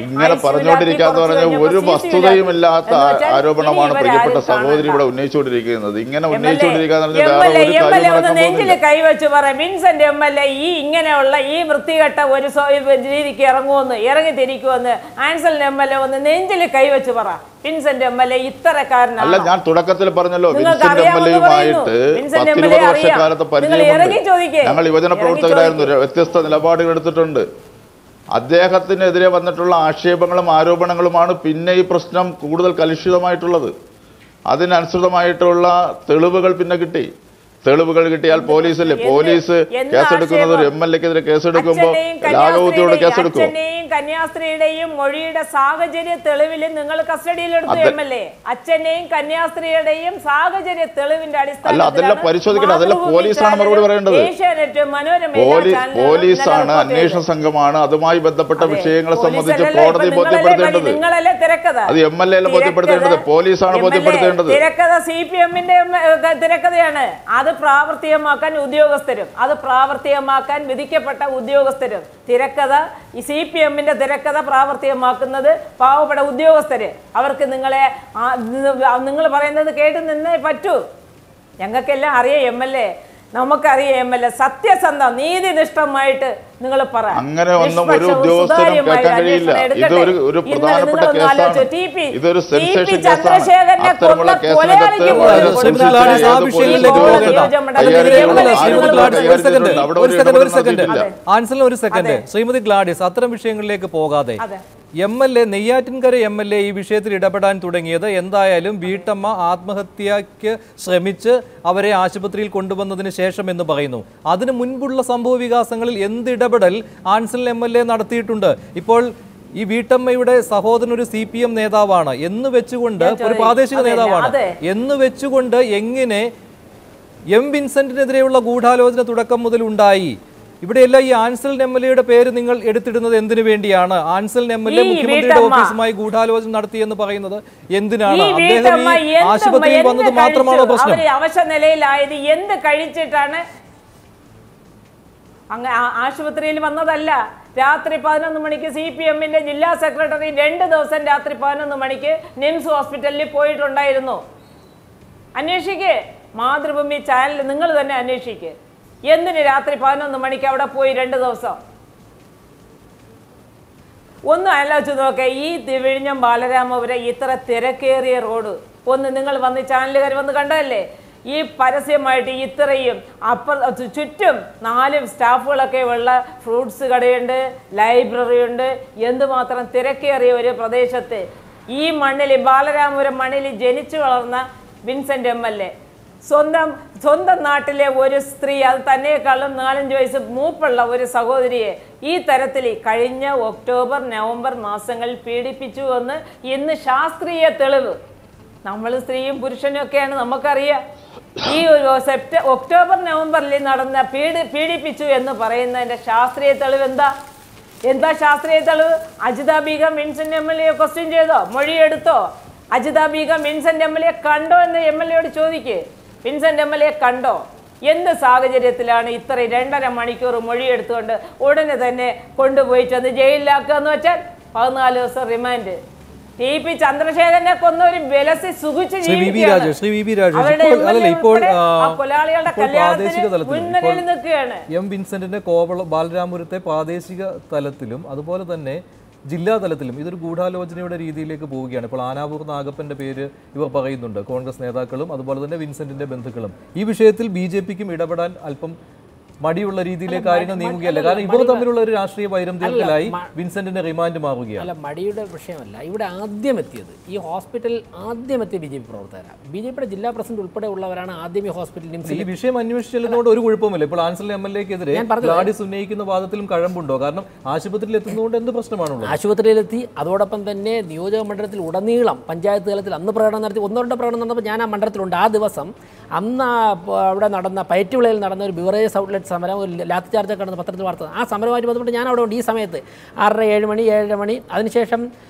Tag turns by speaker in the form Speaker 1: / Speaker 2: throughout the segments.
Speaker 1: ഇങ്ങനെ പറഞ്ഞുകൊണ്ടിരിക്കാന്ന് പറഞ്ഞാൽ ഒരു വസ്തുതയുമില്ലാത്ത ആരോപണമാണ് പ്രിയപ്പെട്ട സഹോദരി ഇവിടെ ഉന്നയിച്ചുകൊണ്ടിരിക്കുന്നത്. ഇങ്ങനെ
Speaker 2: നെഞ്ചില് കൈവച്ച് പറ വിൻസെന്റ് MLA ഈ ഇങ്ങനെയുള്ള ഈ വൃത്തികെട്ട ഒരു രീതിക്ക് ഇറങ്ങി തിരിക്കുമെന്ന് ആൻസൽ MLA ഒന്ന് നെഞ്ചില് കൈവച്ച് പറ. Vincent MLA ഇത്തരക്കാരനാണ്.
Speaker 1: അല്ല, ഞാൻ തുടക്കത്തിൽ പറഞ്ഞല്ലോ വിൻസെന്റ് MLAയുമായിട്ട് 10-20 വർഷക്കാലത്തെ പരിചയമുണ്ട്. ഞങ്ങൾ യുവജന പ്രവർത്തകരായിരുന്നു, വ്യത്യസ്ത നിലപാടുകൾ എടുത്തിട്ടുണ്ട്. അദ്ദേഹത്തിനെതിരെ വന്നിട്ടുള്ള ആക്ഷേപങ്ങളും ആരോപണങ്ങളുമാണ് പിന്നെ ഈ പ്രശ്നം കൂടുതൽ കലുഷിതമായിട്ടുള്ളത്. അതിനനുസൃതമായിട്ടുള്ള തെളിവുകൾ പിന്നെ കിട്ടി. തെളിവുകൾ കിട്ടിയാൽ പോലീസല്ലേ, പോലീസ് കേസെടുക്കുന്നത് ഒരു MLAക്കെതിരെ കേസെടുക്കുമ്പോൾ ലാഘവത്തോടെ കേസെടുക്കും.
Speaker 2: കന്യാസ്ത്രീയുടെയും മൊഴിയുടെ സാഹചര്യ തെളിവിലും നിങ്ങൾ കസ്റ്റഡിയിലെടുത്തു MLA. അച്ഛന്റെയും കന്യാസ്ത്രീയുടെയും സാഹചര്യ തെളിവിന്റെ
Speaker 1: അല്ല, അതെല്ലാം പരിശോധിക്കട്ടെ. അതെല്ലാം പോലീസാണ് മറുപടി പറയേണ്ടത്. പോലീസാണ്, അന്വേഷണ സംഘമാണ് അതുമായി ബന്ധപ്പെട്ട വിഷയങ്ങളെ സംബന്ധിച്ച് കോടതി ബോധ്യപ്പെടുത്തേണ്ടത്. അത് MLA അല്ല ബോധ്യപ്പെടുത്തേണ്ടത്, പോലീസാണ് ബോധ്യപ്പെടുത്തേണ്ടത്.
Speaker 2: തിരക്കഥ CPM-ന്റെ തിരക്കഥയാണ്. അത് പ്രാവർത്തികമാക്കാൻ ഉദ്യോഗസ്ഥരും, അത് പ്രാവർത്തികമാക്കാൻ വിധിക്കപ്പെട്ട ഉദ്യോഗസ്ഥരും. തിരക്കഥ ഈ CPM-ന്റെ തിരക്കഥ പ്രാവർത്തികമാക്കുന്നത് പാവപ്പെട്ട ഉദ്യോഗസ്ഥര്. അവർക്ക് നിങ്ങൾ പറയുന്നത് കേട്ട് നിന്നേ പറ്റൂ. ഞങ്ങൾക്കെല്ലാം അറിയാം MLA, നമുക്കറിയാം MLA സത്യസന്ധ നീതിനിഷ്ഠമായിട്ട് നിങ്ങൾ പറ.
Speaker 1: അങ്ങനെ ഒന്നും ഒരു ഉദ്യോഗസ്ഥരും കേൾക്കാൻ കഴിയില്ല. ഇതൊരു പ്രധാനപ്പെട്ട കേസാണ്. ഇതൊരു സെൻസേഷൻ കേസാണ്. അത്തരമുള്ള കേസിനകത്ത്
Speaker 3: ഒരു സെക്കൻഡ് ശ്രീമതി ഗ്ലാഡിസ്, അത്തരം വിഷയങ്ങളിലേക്ക് പോകാതെ MLA നെയ്യാറ്റിൻകര MLA ഈ വിഷയത്തിൽ ഇടപെടാൻ തുടങ്ങിയത് എന്തായാലും വീട്ടമ്മ ആത്മഹത്യക്ക് ശ്രമിച്ച് അവരെ ആശുപത്രിയിൽ കൊണ്ടുവന്നതിന് ശേഷം എന്ന് പറയുന്നു. അതിനു മുൻപുള്ള സംഭവ വികാസങ്ങളിൽ എന്ത് ഇടപെടൽ ആൻസൽ MLA നടത്തിയിട്ടുണ്ട്? ഇപ്പോൾ ഈ വീട്ടമ്മയുടെ സഹോദരൻ ഒരു CPM നേതാവാണ് എന്ന് വെച്ചുകൊണ്ട്, ഒരു പ്രാദേശിക നേതാവാണ് എന്ന് വെച്ചുകൊണ്ട് എങ്ങനെ വിൻസെന്റിനെതിരെയുള്ള ഗൂഢാലോചന തുടക്കം മുതൽ ഉണ്ടായി? ഇവിടെയെല്ലാം ഈ ആൻസൽ MLAയുടെ പേര് നിങ്ങൾ എടുത്തിടുന്നത് എന്തിനു വേണ്ടിയാണ്? ആൻസൽ MLA മുഖ്യമന്ത്രിയുടെ ഓഫീസുമായി ഗൂഢാലോചന നടത്തി എന്ന് പറയുന്നത് എന്തിനാണ്? അദ്ദേഹം ഈ ആശുപത്രിയിൽ വന്നത് മാത്രമാണോ പ്രശ്നം?
Speaker 2: അവശ നിലയിലായത് എന്ത് കഴിച്ചിട്ടാണ്? ആശുപത്രിയിൽ വന്നതല്ല. രാത്രി 11 മണിക്ക് CPM-ന്റെ ജില്ലാ സെക്രട്ടറി 2 ദിവസം രാത്രി 11 മണിക്ക് നിംസ് ഹോസ്പിറ്റലിൽ പോയിട്ടുണ്ടായിരുന്നു. അന്വേഷിക്ക്, മാതൃഭൂമി ചാനൽ നിങ്ങൾ തന്നെ അന്വേഷിക്ക്. എന്തിന് രാത്രി 11 മണിക്ക് അവിടെ പോയി 2 ദിവസം? ഒന്ന് ആലോചിച്ച് നോക്കേ. ഈ വിഴിഞ്ഞം ബാലരാമപുരം ഇത്ര തിരക്കേറിയ റോഡ് ഒന്ന് നിങ്ങൾ വന്ന് ചാനലുകാർ വന്ന് കണ്ടതല്ലേ? ഈ പരസ്യമായിട്ട് ഇത്രയും ചുറ്റും 4 സ്റ്റാഫുകളൊക്കെ ഉള്ള ഫ്രൂട്ട്സ് കടയുണ്ട്, ലൈബ്രറി ഉണ്ട്. എന്തുമാത്രം തിരക്കേറിയ ഒരു പ്രദേശത്ത് ഈ മണ്ണിൽ, ബാലരാമപുരം മണ്ണിൽ ജനിച്ചു വളർന്ന വിൻസെന്റ് MLA സ്വന്തം നാട്ടിലെ ഒരു സ്ത്രീ, അത് തന്നെക്കാളും 4-5 വയസ്സ് മൂപ്പുള്ള ഒരു സഹോദരിയെ ഈ തരത്തിൽ കഴിഞ്ഞ ഒക്ടോബർ നവംബർ മാസങ്ങളിൽ പീഡിപ്പിച്ചു എന്ന് ഇന്ന് ശാസ്ത്രീയ തെളിവ്. നമ്മൾ സ്ത്രീയും പുരുഷനും ഒക്കെയാണ്, നമുക്കറിയാം. ഈ ഒക്ടോബർ നവംബറിൽ നടന്ന പീഡിപ്പിച്ചു എന്ന് പറയുന്നതിന്റെ ശാസ്ത്രീയ തെളിവ് എന്താ ശാസ്ത്രീയ തെളിവ്? Ajitha Begum Vincent MLA question ചെയ്തോ? മൊഴിയെടുത്തോ? അജിത ബീഗം വിൻസെന്റ് MLA കണ്ടോ എന്ന് MLAയോട് ചോദിക്കേ. വിൻസെന്റ് MLA കണ്ടോ? എന്ത് സാഹചര്യത്തിലാണ് ഇത്ര 2.5 മണിക്കൂർ മൊഴിയെടുത്തുകൊണ്ട് ഉടനെ തന്നെ കൊണ്ടുപോയി ചെന്ന് ജയിലിലാക്കുക എന്ന് വെച്ചാൽ 14 ദിവസം റിമാൻഡ്? TP ചന്ദ്രശേഖരനെ കൊന്ന ഒരു വിലസി സുഖിച്ച്
Speaker 3: വിൻസെന്റിന്റെ കോവള ബാലരാമപുരത്തെ പ്രാദേശിക തലത്തിലും അതുപോലെ തന്നെ ജില്ലാ തലത്തിലും ഇതൊരു ഗൂഢാലോചനയുടെ രീതിയിലേക്ക് പോവുകയാണ്. ഇപ്പോൾ ആനാവൂർ നാഗപ്പന്റെ പേര് ഇവർ പറയുന്നുണ്ട്, കോൺഗ്രസ് നേതാക്കളും അതുപോലെ തന്നെ വിൻസെന്റിന്റെ ബന്ധുക്കളും. ഈ വിഷയത്തിൽ BJPക്കും ഇടപെടാൻ അല്പം മടിയുള്ള രീതിയിലേക്ക് കാര്യങ്ങൾ നീങ്ങുകയല്ല. കാരണം ഇവർ തമ്മിലുള്ള ഒരു രാഷ്ട്രീയ വൈരന്തരത്തിലായി വിൻസെന്റിന്റെ റിമാൻഡ് മാറുകയാണ്.
Speaker 4: അല്ല, മടിയുടെ വിഷയമല്ല. ഇവിടെ ആദ്യം എത്തിയത്, ഈ ഹോസ്പിറ്റൽ ആദ്യം എത്തിയ BJP പ്രവർത്തകരാണ്. BJPയുടെ ജില്ലാ പ്രസിഡന്റ് ഉൾപ്പെടെ ഉള്ളവരാണ് ആദ്യം ഈ ഹോസ്പിറ്റലിൽ.
Speaker 3: ഈ വിഷയം അന്വേഷിച്ചതിനോട് ഒരു കുഴപ്പമില്ല. ഇപ്പോൾ ആൻസൽ MLAക്കെതിരെ ഗ്ലാഡിസ് ഉന്നയിക്കുന്ന വാദത്തിലും കഴമ്പുണ്ടോ? കാരണം ആശുപത്രിയിൽ എത്തുന്നതുകൊണ്ട് എന്ത് പ്രശ്നമാണുള്ളത്?
Speaker 4: ആശുപത്രിയിലെത്തി, അതോടൊപ്പം തന്നെ നിയോജക മണ്ഡലത്തിൽ ഉടനീളം പഞ്ചായത്ത് തലത്തിൽ അന്ന് പ്രകടനം നടത്തി. 1-2 പ്രകടനം നടന്നപ്പോൾ ഞാൻ ആ മണ്ഡലത്തിലുണ്ട്. ആ ദിവസം അന്ന് അവിടെ നടന്ന പയറ്റുവിളയിൽ നടന്ന ഒരു ബിവറേജസ് ഔട്ട്ലെറ്റ് സമരം, ഒരു ലാത്തി ചാർജൊക്കെ നടന്ന പത്രത്തിൽ വാർത്ത, ആ സമരമായിട്ട് ബന്ധപ്പെട്ട് ഞാൻ അവിടെ ഉണ്ട്. ഈ സമയത്ത് 6:30, 7 മണി, 7:30 മണി, അതിനുശേഷം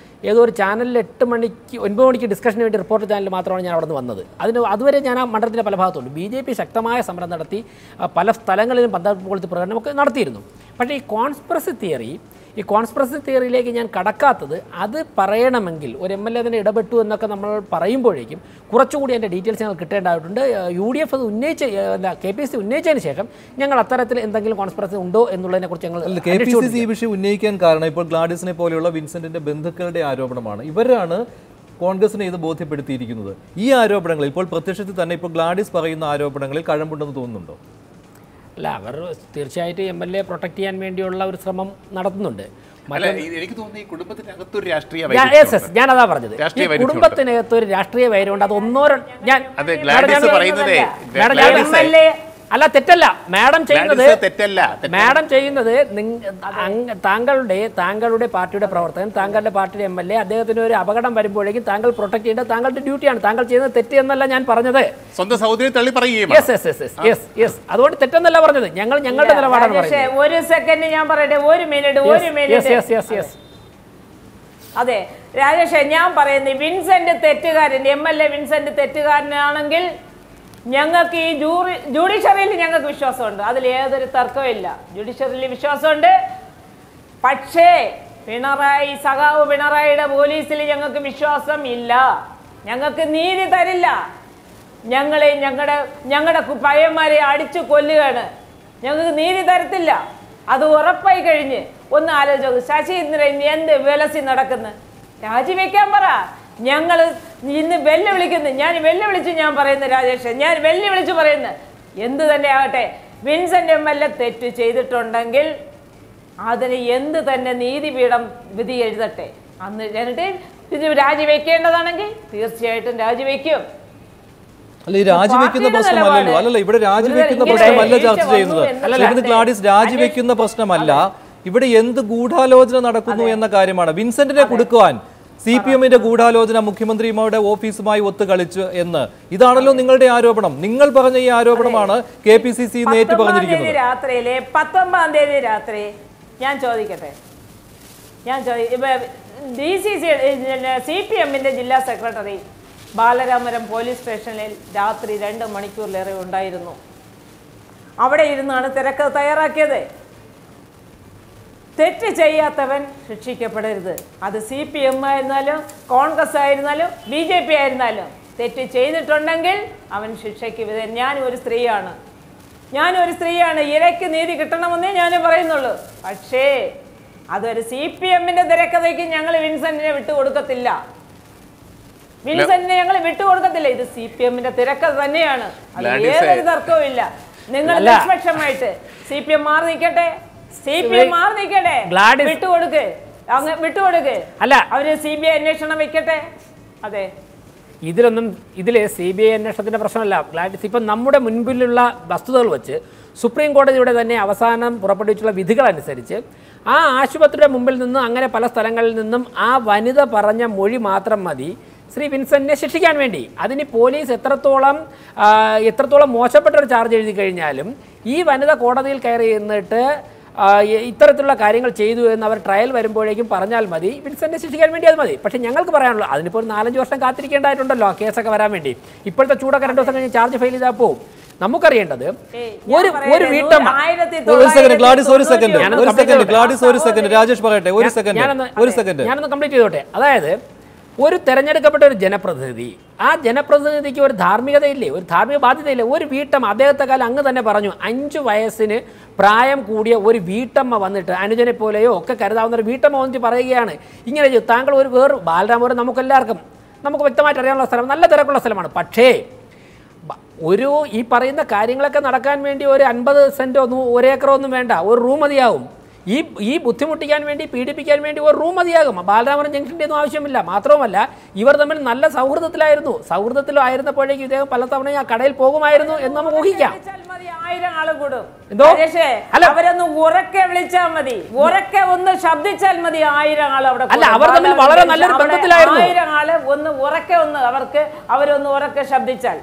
Speaker 4: ഏതോ ഒരു ചാനലിൽ 8 മണിക്ക് 9 മണിക്ക് ഡിസ്കഷന് വേണ്ടി റിപ്പോർട്ടർ ചാനലിൽ മാത്രമാണ് ഞാൻ അവിടെ നിന്ന് വന്നത്. അതുവരെ ഞാൻ ആ മണ്ഡലത്തിൻ്റെ പല ഭാഗത്തുണ്ട്. BJP ശക്തമായ സമരം നടത്തി, പല സ്ഥലങ്ങളിലും പന്തപ്പൊളിച്ച് പ്രകടനമൊക്കെ നടത്തിയിരുന്നു. പക്ഷേ ഈ കോൺസ്പിറസി തിയറി ഈ കോൺസ്പിറസി തിയറിയിലേക്ക് ഞാൻ കടക്കാത്തത്, അത് പറയണമെങ്കിൽ ഒരു MLA തന്നെ ഇടപെട്ടു എന്നൊക്കെ നമ്മൾ പറയുമ്പോഴേക്കും കുറച്ചുകൂടി അതിൻ്റെ ഡീറ്റെയിൽസ് ഞങ്ങൾ കിട്ടേണ്ടതായിട്ടുണ്ട്. UDF അത് KPCC ഉന്നയിച്ചതിന് ശേഷം ഞങ്ങൾ അത്തരത്തിൽ എന്തെങ്കിലും കോൺസ്പിറസി ഉണ്ടോ എന്നുള്ളതിനെക്കുറിച്ച് ഞങ്ങൾ
Speaker 3: KPCC ഈ വിഷയം ഉന്നയിക്കാൻ കാരണം ഇപ്പോൾ ഗ്ലാഡിസിനെ പോലെയുള്ള വിൻസെന്റിന്റെ ബന്ധുക്കളുടെ ആരോപണമാണ്. ഇവരാണ് കോൺഗ്രസിനെ ഇത് ബോധ്യപ്പെടുത്തിയിരിക്കുന്നത്. ഈ ആരോപണങ്ങൾ ഇപ്പോൾ പ്രത്യക്ഷത്തിൽ തന്നെ ഇപ്പോൾ ഗ്ലാഡിസ് പറയുന്ന ആരോപണങ്ങളിൽ കഴമ്പുണ്ടെന്ന് തോന്നുന്നുണ്ടോ?
Speaker 4: അല്ല, അവർ തീർച്ചയായിട്ടും MLA പ്രൊട്ടക്ട് ചെയ്യാൻ വേണ്ടിയുള്ള ഒരു ശ്രമം നടത്തുന്നുണ്ട്.
Speaker 5: എനിക്ക് തോന്നുന്നു ഈ കുടുംബത്തിനകത്തൊരു രാഷ്ട്രീയ
Speaker 4: ഞാനതാ പറഞ്ഞത്, കുടുംബത്തിനകത്തൊരു രാഷ്ട്രീയ വൈരമുണ്ട്. അത് ഒന്നോരോ ഞാൻ അല്ല, തെറ്റല്ല മാഡം ചെയ്യുന്നത്, താങ്കളുടെ പാർട്ടിയുടെ പ്രവർത്തകൻ, താങ്കളുടെ പാർട്ടിയുടെ MLA, അദ്ദേഹത്തിന് ഒരു അപകടം വരുമ്പോഴേക്കും താങ്കൾ പ്രൊട്ടക്ട് ചെയ്യേണ്ടത് താങ്കളുടെ ഡ്യൂട്ടിയാണ്. താങ്കൾ ചെയ്യുന്നത് തെറ്റ് എന്നല്ല ഞാൻ പറഞ്ഞത്.
Speaker 5: സ്വന്തം സഹോദരി തള്ളി പറയുകയും
Speaker 4: അതുകൊണ്ട് തെറ്റെന്നല്ല പറഞ്ഞത്. ഞങ്ങളുടെ നിലപാടാണ് പറയുന്നത്.
Speaker 2: ഒരു സെക്കൻഡ് ഞാൻ പറയട്ടെ, ഒരു മിനിറ്റ്. അതെ രാജേഷ്, ഞാൻ പറയുന്നത് വിൻസെന്റ് തെറ്റുകാരൻ, MLA വിൻസെന്റ് തെറ്റുകാരനാണെങ്കിൽ ഞങ്ങൾക്ക് ഈ ജുഡീഷ്യറിയിൽ ഞങ്ങൾക്ക് വിശ്വാസമുണ്ട്. അതിൽ ഏതൊരു തർക്കമില്ല. ജുഡീഷ്യറിയിൽ വിശ്വാസമുണ്ട്. പക്ഷേ സഖാവ് പിണറായിയുടെ പോലീസിൽ ഞങ്ങൾക്ക് വിശ്വാസം ഇല്ല. ഞങ്ങൾക്ക് നീതി തരില്ല. ഞങ്ങളുടെ പയ്യന്മാരെ അടിച്ചു കൊല്ലുകയാണ്. ഞങ്ങൾക്ക് നീതി തരത്തില്ല. അത് ഉറപ്പായി കഴിഞ്ഞ് ഒന്ന് ആലോചിച്ചു. ശശീന്ദ്രൻ എന്ത് വിലസി നടക്കുന്നു? രാജിവെക്കാൻ പറ. ഞങ്ങൾ ഇന്ന് വെല്ലുവിളിക്കുന്നു. ഞാൻ പറയുന്നു രാജേഷ്, ഞാൻ വെല്ലുവിളിച്ച് പറയുന്നു, എന്ത് തന്നെ ആകട്ടെ, വിൻസെന്റ് MLA തെറ്റ് ചെയ്തിട്ടുണ്ടെങ്കിൽ അതിന് എന്ത് തന്നെ നീതിപീഠം വിധി എഴുതട്ടെ. എന്നിട്ട് ഇത് രാജിവെക്കേണ്ടതാണെങ്കിൽ തീർച്ചയായിട്ടും രാജിവെക്കും.
Speaker 3: അല്ല, ഈ രാജിവെക്കുന്ന പ്രശ്നമല്ലല്ലോ. അല്ലല്ല, ഇവിടെ രാജിവെക്കുന്ന പ്രശ്നമല്ല ചർച്ച ചെയ്യുന്നത്. ഗ്ലാഡിസ്, രാജിവെക്കുന്ന പ്രശ്നമല്ല. ഇവിടെ എന്ത് ഗൂഢാലോചന നടക്കുന്നു എന്ന കാര്യമാണ്. വിൻസെന്റിനെ കൊടുക്കുവാൻ CPM-ന്റെ ഗൂഢാലോചന മുഖ്യമന്ത്രിയുടെ ഓഫീസുമായി ഒത്തുകളിച്ചു എന്ന്, ഇതാണല്ലോ നിങ്ങളുടെ ആരോപണം. നിങ്ങൾ പറഞ്ഞ ഈ ആരോപണമാണ് KPCC നേരിട്ട് പറഞ്ഞിരിക്കുന്നത്.
Speaker 2: 19-ാം തീയതി രാത്രി ഞാൻ ചോദിക്കട്ടെ, CPM-ന്റെ ജില്ലാ സെക്രട്ടറി ബാലരാമപുരം പോലീസ് സ്റ്റേഷനിൽ രാത്രി 2 മണിക്കൂറിലേറെ ഉണ്ടായിരുന്നു. അവിടെ ഇരുന്നാണ് തിരക്ക് തയ്യാറാക്കിയത്. തെറ്റ് ചെയ്യാത്തവൻ ശിക്ഷിക്കപ്പെടരുത്. അത് CPM ആയിരുന്നാലും കോൺഗ്രസ് ആയിരുന്നാലും BJP ആയിരുന്നാലും തെറ്റ് ചെയ്തിട്ടുണ്ടെങ്കിൽ അവൻ ശിക്ഷയ്ക്ക് വിധേയൻ. ഞാനൊരു സ്ത്രീയാണ്. ഇരയ്ക്ക് നീതി കിട്ടണമെന്നേ ഞാൻ പറയുന്നുള്ളൂ. പക്ഷേ അതൊരു CPM-ന്റെ തിരക്കഥയ്ക്ക് ഞങ്ങൾ വിൻസെന്റിനെ വിട്ടുകൊടുക്കത്തില്ല. ഇത് CPM-ന്റെ തിരക്കഥ തന്നെയാണ്. അത് ഏതൊരു തർക്കവും ഇല്ല. നിങ്ങൾ നിഷ്പക്ഷമായിട്ട് CPM മാറി നിൽക്കട്ടെ. വിട്ടുകൊടുക്ക്. അല്ല, അവര് CBI അന്വേഷണം വെക്കട്ടെ. അതെ,
Speaker 4: ഇതിൽ CBI അന്വേഷണത്തിന്റെ പ്രശ്നമല്ല ഗ്ലാഡിസ്. ഇപ്പം നമ്മുടെ മുൻപിലുള്ള വസ്തുതകൾ വെച്ച് സുപ്രീം കോടതിയുടെ തന്നെ അവസാനം പുറപ്പെടുവിച്ചുള്ള വിധികൾ അനുസരിച്ച് ആ ആശുപത്രിയുടെ മുമ്പിൽ നിന്നും അങ്ങനെ പല സ്ഥലങ്ങളിൽ നിന്നും ആ വനിത പറഞ്ഞ മൊഴി മാത്രം മതി ശ്രീ വിൻസെന്റിനെ ശിക്ഷിക്കാൻ വേണ്ടി. അതിന് പോലീസ് എത്രത്തോളം മോശപ്പെട്ട ഒരു ചാർജ് എഴുതി കഴിഞ്ഞാലും ഈ വനിത കോടതിയിൽ കയറി എന്നിട്ട് ഇത്തരത്തിലുള്ള കാര്യങ്ങൾ ചെയ്തു എന്ന് അവർ ട്രയൽ വരുമ്പോഴേക്കും പറഞ്ഞാൽ മതി, വിൻസെന്റിനെ ശിക്ഷിക്കാൻ വേണ്ടി അത് മതി. പക്ഷേ ഞങ്ങൾക്ക് പറയാനുള്ളൂ, അതിനിപ്പോൾ 4-5 വർഷം കാത്തിരിക്കേണ്ടതായിട്ടുണ്ടല്ലോ കേസൊക്കെ വരാൻ വേണ്ടി. ഇപ്പോഴത്തെ ചൂടൊക്കെ 2 ദിവസം കഴിഞ്ഞ് ചാർജ് ഫയൽ ചെയ്താൽ പോകും. നമുക്കറിയേണ്ടത് ഒരു വീട്ടമ്മ, ഞാനൊന്ന് കംപ്ലീറ്റ് ചെയ്തോട്ടെ. അതായത് ഒരു തെരഞ്ഞെടുക്കപ്പെട്ട ഒരു ജനപ്രതിനിധി, ആ ജനപ്രതിനിധിക്ക് ഒരു ധാർമ്മികതയില്ലേ, ഒരു ധാർമ്മിക ബാധ്യതയില്ലേ? ഒരു വീട്ടമ്മ, അദ്ദേഹത്തെ കാലം അങ്ങ് തന്നെ പറഞ്ഞു, 5 വയസ്സിന് പ്രായം കൂടിയ ഒരു വീട്ടമ്മ വന്നിട്ട് അനുജനെ പോലെയോ ഒക്കെ കരുതാവുന്ന ഒരു വീട്ടമ്മ വന്നിട്ട് പറയുകയാണ് ഇങ്ങനെ ചെയ്തു. താങ്കൾ വേറെ ബാലരാമപുരം നമുക്ക് വ്യക്തമായിട്ട് അറിയാനുള്ള സ്ഥലം, നല്ല തിരക്കുള്ള സ്ഥലമാണ്. പക്ഷേ ഈ പറയുന്ന കാര്യങ്ങളൊക്കെ നടക്കാൻ വേണ്ടി ഒരു 50 സെൻറ്റോ 1 ഏക്കറോ ഒന്നും വേണ്ട, ഒരു റൂം മതിയാവും. ഈ ബുദ്ധിമുട്ടിക്കാൻ വേണ്ടി, പീഡിപ്പിക്കാൻ വേണ്ടി ഒരു റൂം മതിയാകും. ബാലരാമപുരം ജംഗ്ഷൻ്റെ ഒന്നും ആവശ്യമില്ല. മാത്രവുമല്ല, ഇവർ തമ്മിൽ നല്ല സൗഹൃദത്തിലായിരുന്നപ്പോഴേക്കും ഇദ്ദേഹം പലതവണ ആ കടയിൽ പോകുമായിരുന്നു എന്ന് നമുക്ക് ഊഹിക്കാം.
Speaker 2: അവരൊന്ന് ഉറക്കെ വിളിച്ചാൽ മതി, ഉറക്കെ ഒന്ന് ശബ്ദിച്ചാൽ മതി, 1000 ആൾ അവിടെ.
Speaker 4: അല്ല, അവർ തമ്മിൽ വളരെ നല്ലൊരു ബന്ധത്തിലായിരുന്നു.
Speaker 2: 1000 ആള് ഒന്ന് ഉറക്കെ അവരൊന്ന് ഉറക്കെ ശബ്ദിച്ചാൽ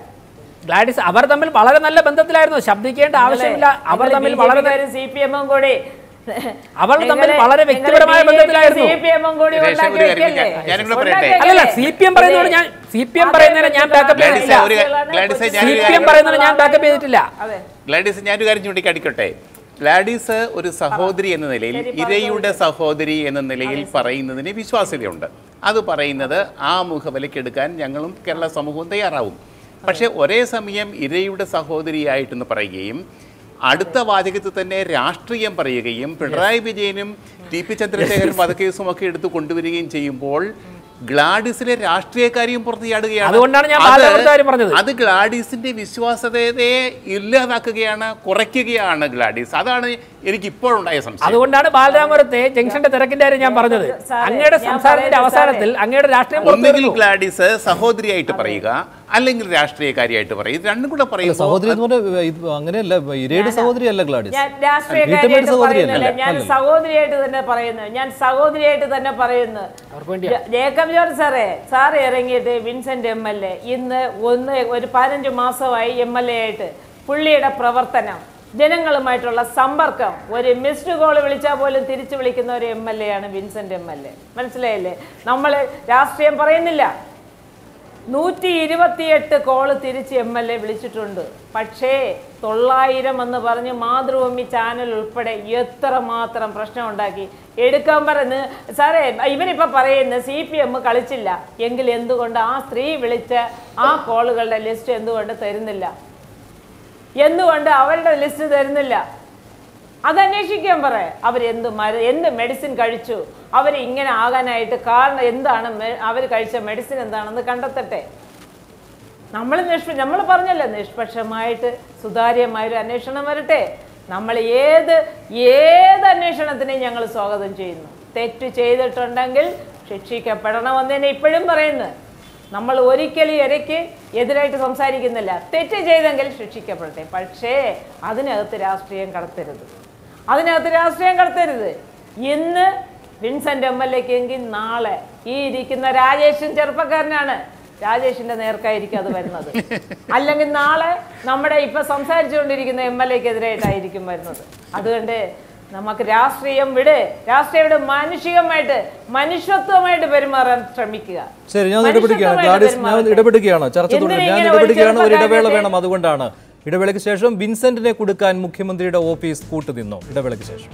Speaker 4: ഗ്ലാഡിസ്, അവർ തമ്മിൽ വളരെ നല്ല ബന്ധത്തിലായിരുന്നു. ശബ്ദിക്കേണ്ട ആവശ്യമില്ല. അവർ തമ്മിൽ വളരെ
Speaker 2: CPM-ഉം കൂടി
Speaker 4: അവർ തമ്മിൽ വളരെ വ്യക്തിപരമായ ബന്ധത്തിലായിരുന്നു. അല്ലല്ല, CPM പറയുന്നതിനെ ഞാൻ ബാക്കപ്പ് ചെയ്തിട്ടില്ല.
Speaker 5: ഗ്ലാഡിസ്, ഞാനൊരു കാര്യം ചൂണ്ടിക്കാണിക്കട്ടെ. ഗ്ലാഡീസ് ഒരു സഹോദരി എന്ന നിലയിൽ, ഇരയുടെ സഹോദരി എന്ന നിലയിൽ പറയുന്നതിന് വിശ്വാസ്യതയുണ്ട്. അത് പറയുന്നത് ആ മുഖവിലക്കെടുക്കാൻ ഞങ്ങളും കേരള സമൂഹവും തയ്യാറാവും. പക്ഷേ ഒരേ സമയം ഇരയുടെ സഹോദരിയായിട്ടെന്ന് പറയുകയും അടുത്ത വാചകത്തിൽ തന്നെ രാഷ്ട്രീയം പറയുകയും പിണറായി വിജയനും ടി പി ചന്ദ്രശേഖരൻ വധക്കേസും ഒക്കെ എടുത്തു കൊണ്ടുവരികയും ചെയ്യുമ്പോൾ ഗ്ലാഡിസിലെ രാഷ്ട്രീയക്കാരെയും പുറത്തിയാടുകയാണ്. അത് ഗ്ലാഡീസിന്റെ വിശ്വാസ്യതയെ ഇല്ലാതാക്കുകയാണ്, കുറയ്ക്കുകയാണ് ഗ്ലാഡീസ്. അതാണ് എനിക്ക് ഇപ്പോഴുണ്ടായ സംശയം.
Speaker 4: അതുകൊണ്ടാണ് ബാലരാമപുരത്തെ ജംഗ്ഷന്റെ തിരക്കിന്റെ കാര്യം ഞാൻ പറഞ്ഞത്. അങ്ങയുടെ സംസാരത്തിന്റെ അവസാനത്തിൽ അങ്ങയുടെ രാഷ്ട്രീയം
Speaker 5: ഒന്നുകിൽ ഗ്ലാഡീസ് സഹോദരിയായിട്ട് പറയുക, അല്ലെങ്കിൽ രാഷ്ട്രീയക്കാരിയായിട്ട് പറയും. ഇത് രണ്ടും കൂടെ പറയുന്നത്
Speaker 3: സഹോദരി അങ്ങനെയല്ല, ഇരയുടെ സഹോദരിയല്ല ഗ്ലാഡീസ്.
Speaker 2: ഞാൻ സഹോദരിയായിട്ട് തന്നെ പറയുന്നു, ഞാൻ സഹോദരിയായിട്ട് തന്നെ പറയുന്നു. ജേക്കബ് ജോർജ് സാർ ഇറങ്ങിയിട്ട് വിൻസെന്റ് MLA ഇന്ന് ഒരു 15 മാസമായി MLA ആയിട്ട് പുള്ളിയുടെ പ്രവർത്തനം, ജനങ്ങളുമായിട്ടുള്ള സമ്പർക്കം, ഒരു മിസ്ഡ് കോൾ വിളിച്ചാൽ പോലും തിരിച്ചു വിളിക്കുന്ന ഒരു MLA ആണ് വിൻസെന്റ് MLA. മനസ്സിലായില്ലേ? നമ്മൾ രാഷ്ട്രീയം പറയുന്നില്ല. 128 കോള് തിരിച്ച് MLA വിളിച്ചിട്ടുണ്ട്. പക്ഷേ 900 എന്ന് പറഞ്ഞ് മാതൃഭൂമി ചാനൽ ഉൾപ്പെടെ എത്രമാത്രം പ്രശ്നം ഉണ്ടാക്കി. എടുക്കാൻ പറയുന്നത് സാറേ, ഇവരിപ്പോൾ പറയുന്നത് CPM കളിച്ചില്ല എങ്കിൽ എന്തുകൊണ്ട് ആ സ്ത്രീ വിളിച്ച ആ കോളുകളുടെ ലിസ്റ്റ് എന്തുകൊണ്ട് തരുന്നില്ല? എന്തുകൊണ്ട് അവരുടെ ലിസ്റ്റ് തരുന്നില്ല? അതന്വേഷിക്കാൻ പറയാം. എന്ത് മെഡിസിൻ കഴിച്ചു, അവർ ഇങ്ങനെ ആകാനായിട്ട് കാരണം എന്താണ്, അവർ കഴിച്ച മെഡിസിൻ എന്താണെന്ന് കണ്ടെത്തട്ടെ. നമ്മൾ പറഞ്ഞല്ലോ, നിഷ്പക്ഷമായിട്ട് സുതാര്യമായൊരു അന്വേഷണം വരട്ടെ. നമ്മൾ ഏത് അന്വേഷണത്തിനെയും ഞങ്ങൾ സ്വാഗതം ചെയ്യുന്നു. തെറ്റ് ചെയ്തിട്ടുണ്ടെങ്കിൽ ശിക്ഷിക്കപ്പെടണമെന്ന് തന്നെ ഇപ്പോഴും പറയുന്നു. നമ്മൾ ഒരിക്കലും ഇരയ്ക്ക് എതിരായിട്ട് സംസാരിക്കുന്നില്ല. തെറ്റ് ചെയ്തെങ്കിൽ ശിക്ഷിക്കപ്പെടട്ടെ. പക്ഷേ അതിനകത്ത് രാഷ്ട്രീയം കടത്തരുത്. ഇന്ന് വിൻസെന്റ് MLAക്കെങ്കിൽ നാളെ ഈ ഇരിക്കുന്ന രാജേഷൻ ചെറുപ്പക്കാരനാണ്, രാജേഷിന്റെ നേർക്കായിരിക്കും അത് വരുന്നത്. അല്ലെങ്കിൽ നാളെ നമ്മുടെ ഇപ്പൊ സംസാരിച്ചുകൊണ്ടിരിക്കുന്ന MLAക്കെതിരായിട്ടായിരിക്കും വരുന്നത്. അതുകൊണ്ട് നമുക്ക് രാഷ്ട്രീയം വിട് മാനുഷികമായിട്ട് മനുഷ്യത്വമായിട്ട് പെരുമാറാൻ ശ്രമിക്കുക.
Speaker 3: ശരി, ഞാൻ ഇടപെടുകയാണ്, ചർച്ച തുടരും. ഞാൻ ഇടപെടുകയാണ്, ഒരു ഇടവേള വേണം. അതുകൊണ്ടാണ് ഇടവേളയ്ക്ക് ശേഷം വിൻസെന്റിനെ കൊടുക്കാൻ മുഖ്യമന്ത്രിയുടെ ഓഫീസ് കൂട്ടുനിന്നു. ഇടവേളയ്ക്ക് ശേഷം